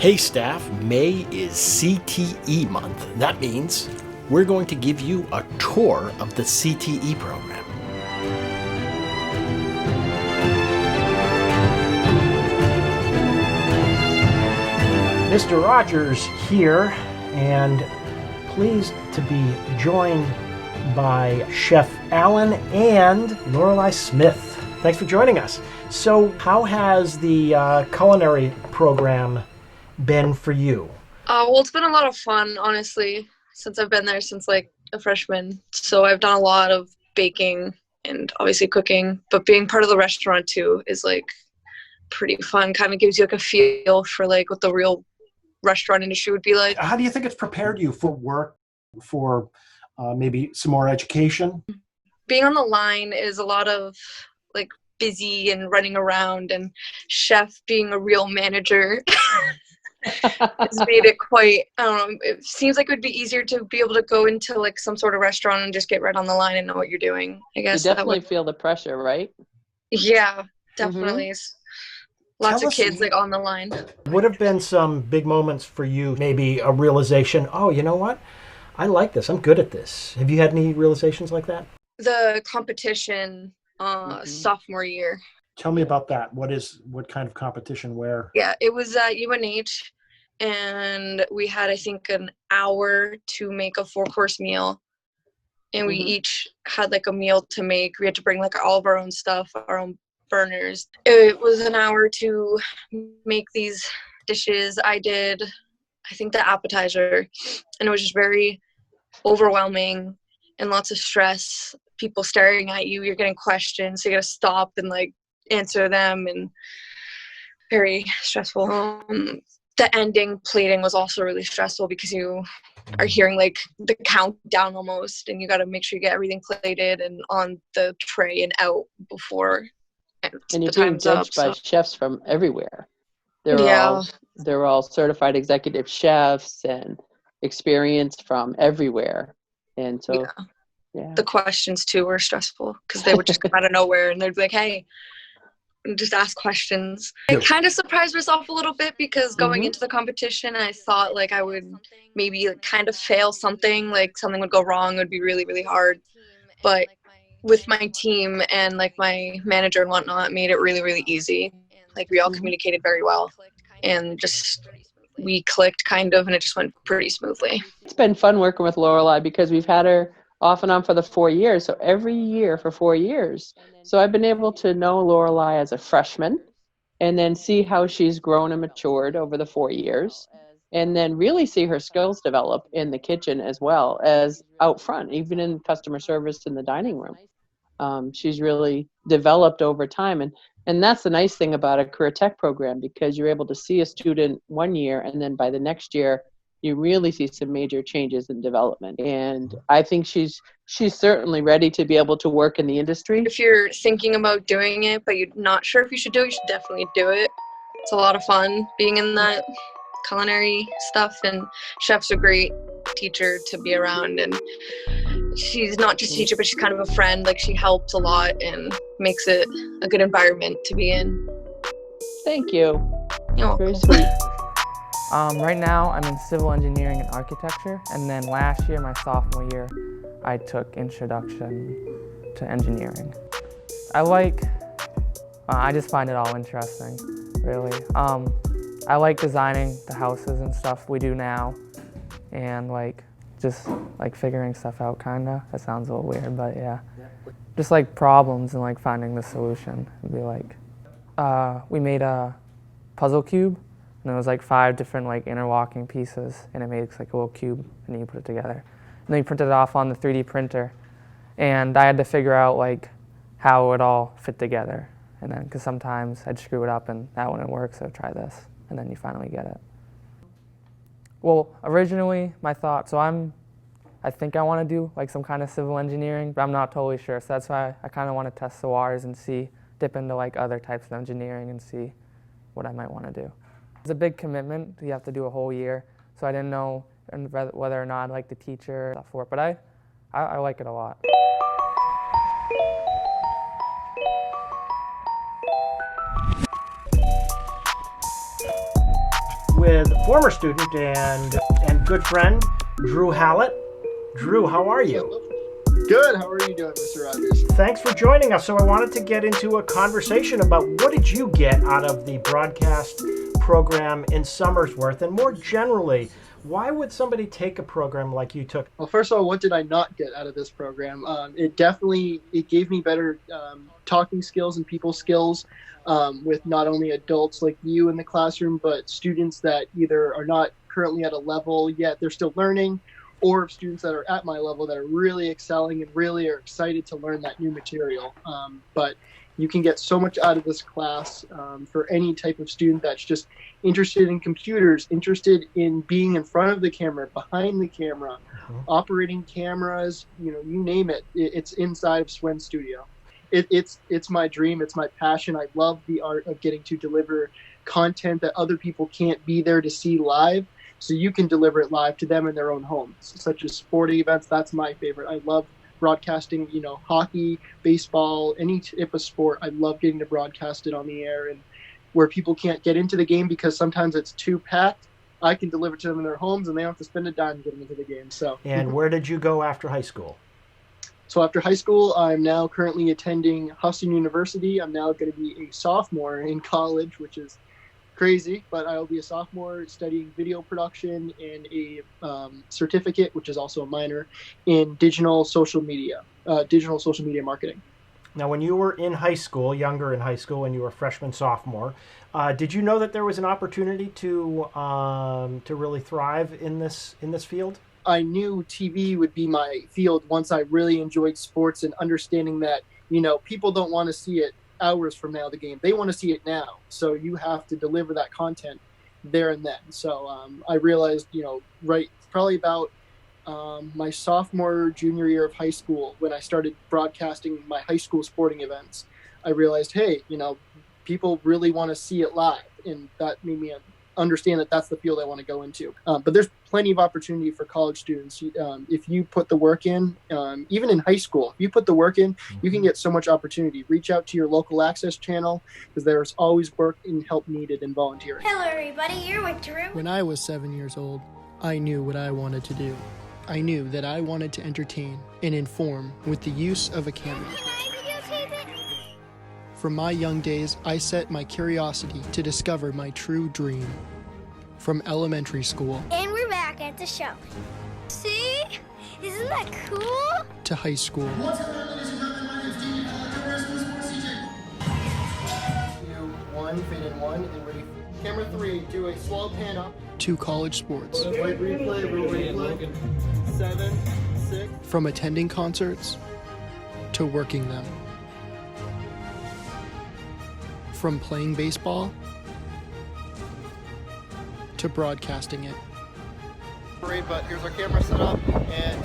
Hey staff, May is CTE month. That means we're going to give you a tour of the CTE program. Mr. Rogers here, and pleased to be joined by Chef Alan and Lorelei Smith. Thanks for joining us. So how has the culinary program been for you? Well, it's been a lot of fun, honestly, since I've been there since like a freshman. So I've done a lot of baking and obviously cooking, but being part of the restaurant too is like pretty fun. Kind of gives you like a feel for like what the real restaurant industry would be like. How do you think it's prepared you for work, for maybe some more education? Being on the line is a lot of like busy and running around, and Chef being a real manager has made it quite, I don't know, it seems like it would be easier to be able to go into like some sort of restaurant and just get right on the line and know what you're doing. I guess you definitely feel the pressure, right? Yeah, definitely. Lots Tell of us, kids like on the line. Would have been some big moments for you, maybe a realization, oh, you know what? I like this. I'm good at this. Have you had any realizations like that? The competition sophomore year. Tell me about that. What kind of competition, where? Yeah, it was at UNH, and we had, I think, an hour to make a 4-course meal. And we each had like a meal to make. We had to bring like all of our own stuff, our own burners. It was an hour to make these dishes. I did, I think, the appetizer, and it was just very overwhelming and lots of stress. People staring at you, you're getting questions, so you gotta stop and like answer them, and very stressful. The ending plating was also really stressful because you are hearing like the countdown almost, and you got to make sure you get everything plated and on the tray and out before and you're the being time's judged up. by chefs from everywhere. Yeah. They're all certified executive chefs and experience from everywhere. And so yeah. The questions too were stressful because they would just come out of nowhere and they'd be like, hey, and just ask questions. I kind of surprised myself a little bit because going into the competition, I thought like I would maybe like, kind of fail something, like something would go wrong. It would be really, really hard. But with my team and like my manager and whatnot, made it really, really easy. Like we all communicated very well, and just we clicked kind of, and it just went pretty smoothly. It's been fun working with Lorelei because we've had her off and on for the 4 years. So every year for 4 years. So I've been able to know Lorelei as a freshman and then see how she's grown and matured over the 4 years, and then really see her skills develop in the kitchen as well as out front, even in customer service in the dining room. She's really developed over time. And that's the nice thing about a career tech program, because you're able to see a student 1 year, and then by the next year, you really see some major changes in development. And I think she's certainly ready to be able to work in the industry. If you're thinking about doing it, but you're not sure if you should do it, you should definitely do it. It's a lot of fun being in that culinary stuff, and Chef's a great teacher to be around, and she's not just a teacher, but she's kind of a friend. Like, she helps a lot and makes it a good environment to be in. Thank you. You're Very welcome. sweet. Right now I'm in civil engineering and architecture, and then last year, my sophomore year, I took introduction to engineering. I just find it all interesting, really. I like designing the houses and stuff we do now, and just figuring stuff out, kinda. That sounds a little weird, but yeah. Just like problems and finding the solution. It'd be we made a puzzle cube, and it was 5 different interlocking pieces, and it makes a little cube, and then you put it together. And then you printed it off on the 3D printer, and I had to figure out how it would all fit together. And then, because sometimes I'd screw it up and that wouldn't work, so try this, and then you finally get it. Well, originally my thought, I think I want to do some kind of civil engineering, but I'm not totally sure. So that's why I kind of want to test the waters and dip into other types of engineering and see what I might want to do. It's a big commitment. You have to do a whole year, so I didn't know whether or not I'd like the teacher for it, but I like it a lot. with former student and good friend Drew Hallett. Drew, how are you? Good. How are you doing, Mr. Rogers? Thanks for joining us. So I wanted to get into a conversation about what did you get out of the broadcast program in Somersworth, and more generally, why would somebody take a program like you took? Well, first of all, what did I not get out of this program? It gave me better talking skills and people skills with not only adults like you in the classroom, but students that either are not currently at a level yet, they're still learning, or students that are at my level that are really excelling and really are excited to learn that new material. But you can get so much out of this class for any type of student that's just interested in computers, interested in being in front of the camera, behind the camera, operating cameras, you name it. It's inside of Swen Studio. It's my dream. It's my passion. I love the art of getting to deliver content that other people can't be there to see live. So you can deliver it live to them in their own homes, such as sporting events. That's my favorite. I love broadcasting, hockey, baseball, any type of sport. I love getting to broadcast it on the air, and where people can't get into the game because sometimes it's too packed, I can deliver to them in their homes and they don't have to spend a dime getting into the game. So. And where did you go after high school? So after high school, I'm now currently attending Huston University. I'm now going to be a sophomore in college, which is crazy, but I'll be a sophomore studying video production and a certificate, which is also a minor, in digital social media marketing. Now, when you were in high school, younger in high school, when you were freshman, sophomore, did you know that there was an opportunity to really thrive in this field? I knew TV would be my field once I really enjoyed sports and understanding that, people don't want to see it hours from now, the game. They want to see it now. So you have to deliver that content there and then. So I realized, probably about my sophomore, junior year of high school, when I started broadcasting my high school sporting events, I realized, hey, people really want to see it live. And that made me understand that that's the field I want to go into. But there's plenty of opportunity for college students. If you put the work in, even in high school, if you put the work in, you can get so much opportunity. Reach out to your local access channel because there's always work and help needed in volunteering. Hello everybody, you're with Drew. When I was 7 years old, I knew what I wanted to do. I knew that I wanted to entertain and inform with the use of a camera. Can I videotape it? From my young days, I set my curiosity to discover my true dream. From elementary school And we're back at the show. See? Isn't that cool? to high school, One, fade in one, and ready. Camera 3, do a slow pan up. to college sports. Wait, replay. 7, 6. From attending concerts to working them. From playing baseball to broadcasting it. But here's our camera set up, and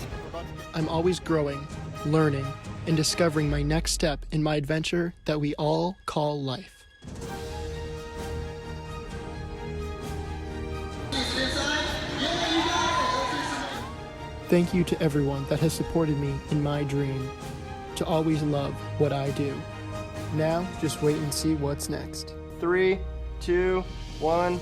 I'm always growing, learning, and discovering my next step in my adventure that we all call life. Thank you to everyone that has supported me in my dream to always love what I do. Now, just wait and see what's next. 3, 2, 1.